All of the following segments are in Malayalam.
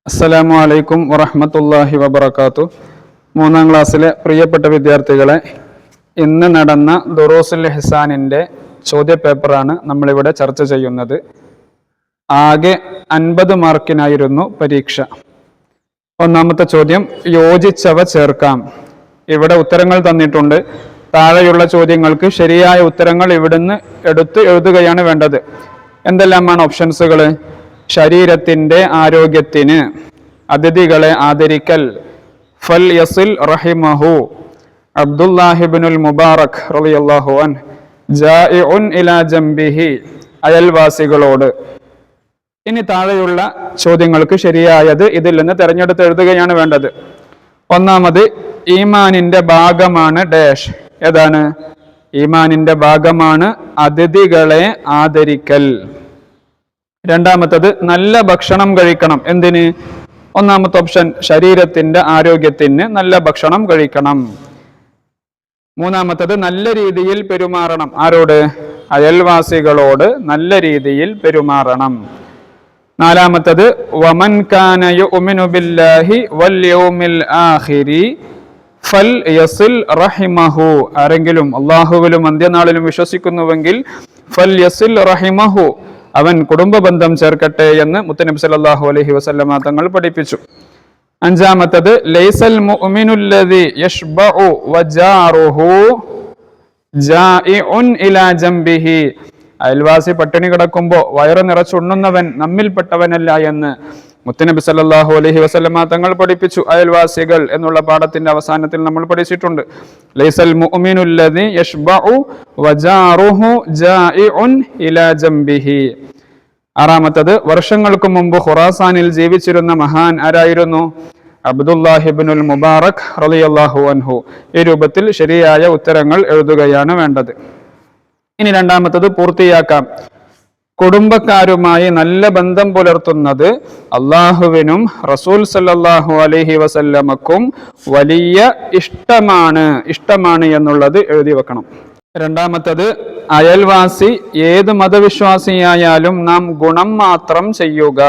അസ്സലാമു അലൈക്കും വറഹ്മത്തുള്ളാഹി വബറകാതുഹു. മൂന്നാം ക്ലാസ്സിലെ പ്രിയപ്പെട്ട വിദ്യാർത്ഥികളെ, ഇന്ന് നടന്ന ദുറൂസുൽ ഇഹ്സാനിൻ്റെ ചോദ്യപേപ്പറാണ് നമ്മളിവിടെ ചർച്ച ചെയ്യുന്നത്. ആകെ 50 മാർക്കിനായിരുന്നു പരീക്ഷ. ഒന്നാമത്തെ ചോദ്യം, യോജിച്ചവ ചേർക്കാം. ഇവിടെ ഉത്തരങ്ങൾ തന്നിട്ടുണ്ട്. താഴെയുള്ള ചോദ്യങ്ങൾക്ക് ശരിയായ ഉത്തരങ്ങൾ ഇവിടുന്ന് എടുത്ത് എഴുതുകയാണ് വേണ്ടത്. എന്തെല്ലാമാണ് ഓപ്ഷൻസുകൾ? ശരീരത്തിന്റെ ആരോഗ്യത്തിന്, അതിഥികളെ ആദരിക്കൽ, ഫൽ യസിൽ റഹിമഹു, അബ്ദുല്ലാഹിബ്നുൽ മുബാറക് റളിയല്ലാഹു അൻഹു, ജാഇഉൻ ഇലാ ജംബിഹി, അയൽവാസികളോട്. ഇനി താഴെയുള്ള ചോദ്യങ്ങൾക്ക് ശരിയായത് ഇതിൽ നിന്ന് തെരഞ്ഞെടുത്ത് എഴുതുകയാണ് വേണ്ടത്. ഒന്നാമത്, ഈമാനിന്റെ ഭാഗമാണ് ഡാഷ്. ഏതാണ്? ഈമാനിന്റെ ഭാഗമാണ് അതിഥികളെ ആദരിക്കൽ. രണ്ടാമത്തത്, നല്ല ഭക്ഷണം കഴിക്കണം. എന്തിന്? ഒന്നാമത്തെ ഓപ്ഷൻ, ശരീരത്തിന്റെ ആരോഗ്യത്തിന് നല്ല ഭക്ഷണം കഴിക്കണം. മൂന്നാമത്തത്, നല്ല രീതിയിൽ പെരുമാറണം. ആരോട്? അയൽവാസികളോട് നല്ല രീതിയിൽ പെരുമാറണം. നാലാമത്തത്, വമൻ കാന യുഅ്മിനു ബില്ലാഹി വൽ യൗമിൽ ആഖിരി ഫൽ യസിൽ റഹിമഹു. ആരെങ്കിലും അല്ലാഹുവിലും അന്ത്യനാളിലും വിശ്വസിക്കുന്നുവെങ്കിൽ ഫൽ യസിൽ റഹിമഹു, അവൻ കുടുംബ ബന്ധം ചേർക്കട്ടെ എന്ന് മുത്തനബി സല്ലല്ലാഹു അലൈഹി വസല്ലമ തങ്ങൾ പഠിപ്പിച്ചു. അഞ്ചാമത്തത്, ലൈസൽ മുഅ്മിനുല്ലദി യശ്ബഉ വജാറുഹു ജാഇഉൻ ഇലാ ജംബിഹി. അയൽവാസി പട്ടിണി കിടക്കുമ്പോൾ വയറ് നിറച്ചുണ്ണുന്നവൻ നമ്മിൽപ്പെട്ടവനല്ല എന്ന് മുത്തനബി സല്ലല്ലാഹു അലൈഹി വസല്ലമ തങ്ങൾ പഠിപ്പിച്ചു. അയൽവാസികൾ എന്നുള്ള പാഠത്തിന്റെ അവസാനത്തിൽ നമ്മൾ പഠിച്ചിട്ടുണ്ട്. ലൈസൽ മുഅ്മിനുല്ലദി യശ്ബഉ വജാറുഹു ജാഇഉൻ ഇലാ ജംബിഹി. ആറാമത്തത്, വർഷങ്ങൾക്ക് മുമ്പ് ഖുറാസാനിൽ ജീവിച്ചിരുന്ന മഹാൻ ആരായിരുന്നു? അബ്ദുല്ലാഹിബ്നുൽ മുബാറക് റളിയല്ലാഹു അൻഹു. ഈ രൂപത്തിൽ ശരിയായ ഉത്തരങ്ങൾ എഴുതുകയാണ് വേണ്ടത്. ഇനി രണ്ടാമത്തത് പൂർത്തിയാക്കാം. കുടുംബക്കാരുമായി നല്ല ബന്ധം പുലർത്തുന്നത് അള്ളാഹുവിനും റസൂൽ സല്ലല്ലാഹു അലൈഹി വസല്ലമക്കും വലിയ ഇഷ്ടമാണ് എന്നുള്ളത് എഴുതി വെക്കണം. രണ്ടാമത്തത്, അയൽവാസി ഏത് മതവിശ്വാസിയായാലും നാം ഗുണം മാത്രം ചെയ്യുക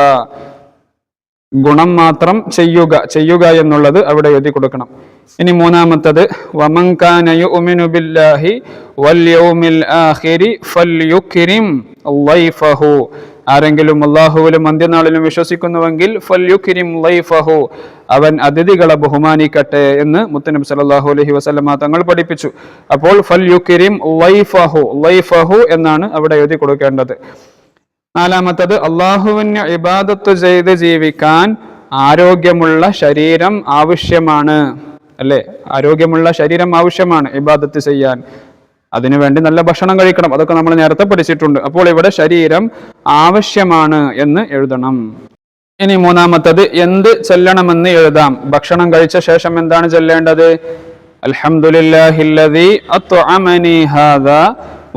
എന്നുള്ളത് അവിടെ എഴുതി കൊടുക്കണം. ഇനി മൂന്നാമത്തത്, വമൻ കാന യുഅ്മിനു ബില്ലാഹി വൽ യൗമിൽ ആഖിരി ഫൽയുക്രിം ളൈഫഹു. ആരെങ്കിലും അല്ലാഹുവിലും അന്ത്യനാളിലും വിശ്വസിക്കുന്നുവെങ്കിൽ ഫൽയുക്രിം ളൈഫഹു, അവൻ അതിഥികളെ ബഹുമാനിക്കട്ടെ എന്ന് മുത്തനബി സല്ലല്ലാഹു അലൈഹി വസല്ലമ തങ്ങൾ പഠിപ്പിച്ചു. അപ്പോൾ ഫൽയുക്രിം ളൈഫഹു എന്നാണ് അവിടെ എഴുതി കൊടുക്കേണ്ടത്. നാലാമത്തത്, അള്ളാഹുവിന് ഇബാദത്ത് ചെയ്ത് ജീവിക്കാൻ ആരോഗ്യമുള്ള ശരീരം ആവശ്യമാണ്. അല്ലേ? ആരോഗ്യമുള്ള ശരീരം ആവശ്യമാണ് ഇബാദത്ത് ചെയ്യാൻ. അതിനുവേണ്ടി നല്ല ഭക്ഷണം കഴിക്കണം. അതൊക്കെ നമ്മൾ നേരത്തെ പഠിച്ചിട്ടുണ്ട്. അപ്പോൾ ഇവിടെ ശരീരം ആവശ്യമാണ് എന്ന് എഴുതണം. ഇനി മൂന്നാമത്തത്, എന്ത് ചൊല്ലണമെന്ന് എഴുതാം. ഭക്ഷണം കഴിച്ച ശേഷം എന്താണ് ചൊല്ലേണ്ടത്? അൽഹംദുലില്ലാഹില്ലദീ അത്അമനി ഹാദാ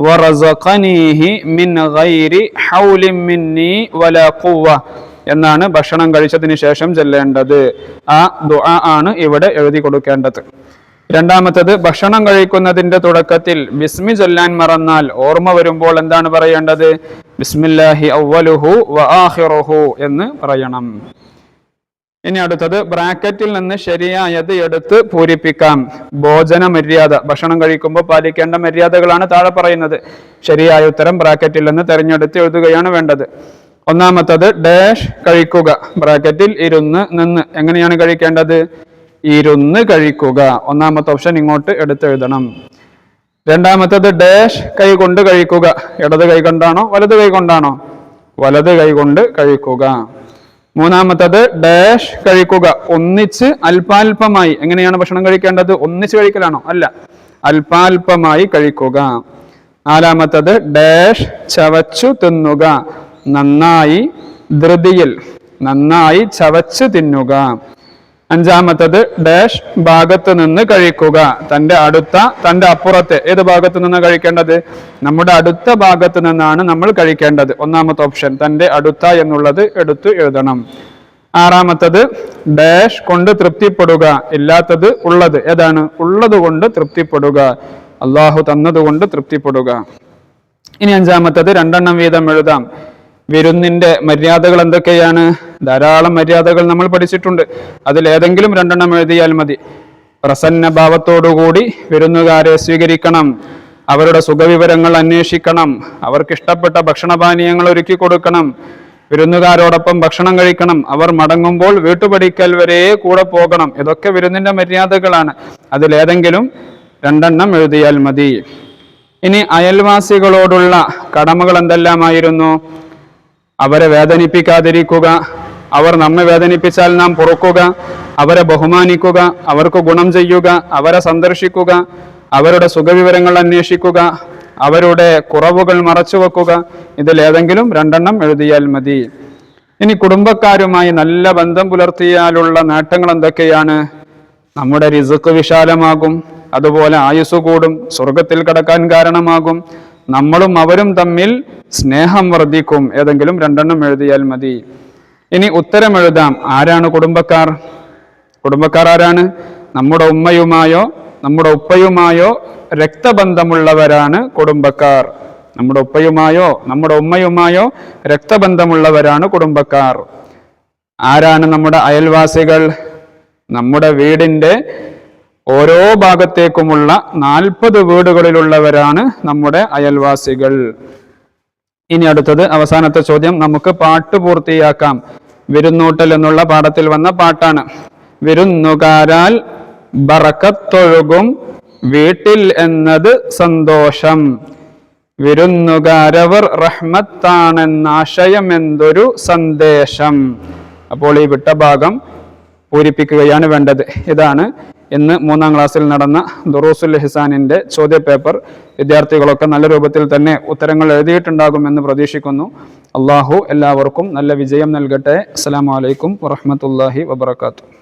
വറസഖനീഹി മിൻ ഗൈരി ഹൗലിൻ മിന്നി വലാ ഖുവ്വ എന്നാണ് ഭക്ഷണം കഴിച്ചതിന് ശേഷം ചൊല്ലേണ്ടത്. ആ ദുആ ആണ് ഇവിടെ എഴുതി കൊടുക്കേണ്ടത്. രണ്ടാമത്തത്, ഭക്ഷണം കഴിക്കുന്നതിന്റെ തുടക്കത്തിൽ ബിസ്മി ചൊല്ലാൻ മറന്നാൽ ഓർമ്മ വരുമ്പോൾ എന്താണ് പറയേണ്ടത്? ബിസ്മില്ലാഹി അവ്വലുഹു വ ആഖിറുഹു എന്ന് പറയണം. ഇനി അടുത്തത്, ബ്രാക്കറ്റിൽ നിന്ന് ശരിയായത് എടുത്ത് പൂരിപ്പിക്കാം. ഭോജന മര്യാദ, ഭക്ഷണം കഴിക്കുമ്പോൾ പാലിക്കേണ്ട മര്യാദകളാണ് താഴെ പറയുന്നത്. ശരിയായ ഉത്തരം ബ്രാക്കറ്റിൽ നിന്ന് തെരഞ്ഞെടുത്ത് എഴുതുകയാണ് വേണ്ടത്. ഒന്നാമത്തത്, ഡാഷ് കഴിക്കുക. ബ്രാക്കറ്റിൽ ഇരുന്ന് നിന്ന്. എങ്ങനെയാണ് കഴിക്കേണ്ടത്? ഇരുന്ന് കഴിക്കുക. ഒന്നാമത്തെ ഓപ്ഷൻ ഇങ്ങോട്ട് എടുത്തെഴുതണം. രണ്ടാമത്തത്, ഡാഷ് കൈ കൊണ്ട് കഴിക്കുക. ഇടത് കൈ കൊണ്ടാണോ വലത് കൈ കൊണ്ടാണോ? വലത് കൈ കൊണ്ട് കഴിക്കുക. മൂന്നാമത്തത്, ഡാഷ് കഴിക്കുക. ഒന്നിച്ച് അല്പാൽപമായി. എങ്ങനെയാണ് ഭക്ഷണം കഴിക്കേണ്ടത്? ഒന്നിച്ച് കഴിക്കലാണോ? അല്ല, അല്പാൽപമായി കഴിക്കുക. നാലാമത്തത്, ഡാഷ് ചവച്ചു തിന്നുക. നന്നായി, ധൃതിയിൽ, നന്നായി ചവച്ചു തിന്നുക. അഞ്ചാമത്തത്, ഡാഷ് ഭാഗത്ത് നിന്ന് കഴിക്കുക. തന്റെ അപ്പുറത്തെ ഏത് ഭാഗത്ത് നിന്ന് കഴിക്കേണ്ടത്? നമ്മുടെ അടുത്ത ഭാഗത്ത് നിന്നാണ് നമ്മൾ കഴിക്കേണ്ടത്. ഒന്നാമത്തെ ഓപ്ഷൻ തന്റെ അടുത്ത എന്നുള്ളത് എടുത്ത് എഴുതണം. ആറാമത്തത്, ഡാഷ് കൊണ്ട് തൃപ്തിപ്പെടുക. ഇല്ലാത്തത് ഉള്ളത്. ഏതാണ്? ഉള്ളത് കൊണ്ട് തൃപ്തിപ്പെടുക. അള്ളാഹു തന്നതുകൊണ്ട് തൃപ്തിപ്പെടുക. ഇനി അഞ്ചാമത്തത്, 2 വീതം എഴുതാം. വിരുന്നിന്റെ മര്യാദകൾ എന്തൊക്കെയാണ്? ധാരാളം മര്യാദകൾ നമ്മൾ പഠിച്ചിട്ടുണ്ട്. അതിലേതെങ്കിലും 2 എഴുതിയാൽ മതി. പ്രസന്ന ഭാവത്തോടുകൂടി വിരുന്നുകാരെ സ്വീകരിക്കണം, അവരുടെ സുഖവിവരങ്ങൾ അന്വേഷിക്കണം, അവർക്ക് ഇഷ്ടപ്പെട്ട ഭക്ഷണപാനീയങ്ങൾ ഒരുക്കി കൊടുക്കണം, വിരുന്നുകാരോടൊപ്പം ഭക്ഷണം കഴിക്കണം, അവർ മടങ്ങുമ്പോൾ വീട്ടുപടിക്കൽ വരെ കൂടെ പോകണം. ഇതൊക്കെ വിരുന്നിന്റെ മര്യാദകളാണ്. അതിലേതെങ്കിലും 2 എഴുതിയാൽ മതി. ഇനി അയൽവാസികളോടുള്ള കടമകൾ എന്തെല്ലാമായിരുന്നു? അവരെ വേദനിപ്പിക്കാതിരിക്കുക, അവർ നമ്മെ വേദനിപ്പിച്ചാൽ നാം പൊറുക്കുക, അവരെ ബഹുമാനിക്കുക, അവർക്ക് ഗുണം ചെയ്യുക, അവരെ സന്ദർശിക്കുക, അവരുടെ സുഖവിവരങ്ങൾ അന്വേഷിക്കുക, അവരുടെ കുറവുകൾ മറച്ചുവെക്കുക. ഇതിലേതെങ്കിലും 2 എഴുതിയാൽ മതി. ഇനി കുടുംബക്കാരുമായി നല്ല ബന്ധം പുലർത്തിയാലുള്ള നേട്ടങ്ങൾ എന്തൊക്കെയാണ്? നമ്മുടെ റിസ്ക് വിശാലമാകും, അതുപോലെ ആയുസ് കൂടും, സ്വർഗത്തിൽ കടക്കാൻ കാരണമാകും, നമ്മളും അവരും തമ്മിൽ സ്നേഹം വർദ്ധിക്കും. ഏതെങ്കിലും 2 എഴുതിയാൽ മതി. ഇനി ഉത്തരം എഴുതാം. ആരാണ് കുടുംബക്കാർ? കുടുംബക്കാർ ആരാണ്? നമ്മുടെ ഉമ്മയുമായോ നമ്മുടെ ഉപ്പയുമായോ രക്തബന്ധമുള്ളവരാണ് കുടുംബക്കാർ. നമ്മുടെ ഉപ്പയുമായോ നമ്മുടെ ഉമ്മയുമായോ രക്തബന്ധമുള്ളവരാണ് കുടുംബക്കാർ. ആരാണ് നമ്മുടെ അയൽവാസികൾ? നമ്മുടെ വീടിന്റെ ഓരോ ഭാഗത്തേക്കുമുള്ള 40 വീടുകളിലുള്ളവരാണ് നമ്മുടെ അയൽവാസികൾ. ഇനി അടുത്തത് അവസാനത്തെ ചോദ്യം. നമുക്ക് പാട്ട് പൂർത്തിയാക്കാം. വിരുന്നൂട്ടൽ എന്നുള്ള പാഠത്തിൽ വന്ന പാട്ടാണ്. വിരുന്നുകാരാൽ ബറക്കത്തൊഴുകും വീട്ടിൽ എന്നത് സന്തോഷം, വിരുന്നുകാരവർ റഹ്മത്താണെന്നാശയം എന്തൊരു സന്ദേശം. അപ്പോൾ ഈ വിട്ട ഭാഗം പൂരിപ്പിക്കുകയാണ് വേണ്ടത്. ഇതാണ് ഇന്ന് 3ാം ക്ലാസ്സിൽ നടന്ന ദുറൂസുൽ ഇഹ്സാനിന്റെ ചോദ്യപേപ്പർ. വിദ്യാർത്ഥികളൊക്കെ നല്ല രൂപത്തിൽ തന്നെ ഉത്തരങ്ങൾ എഴുതിയിട്ടുണ്ടാകുമെന്ന് പ്രതീക്ഷിക്കുന്നു. അള്ളാഹു എല്ലാവർക്കും നല്ല വിജയം നൽകട്ടെ. അസ്സലാമു അലൈക്കും വറഹ്മത്തുള്ളാഹി വബറകാതുഹു.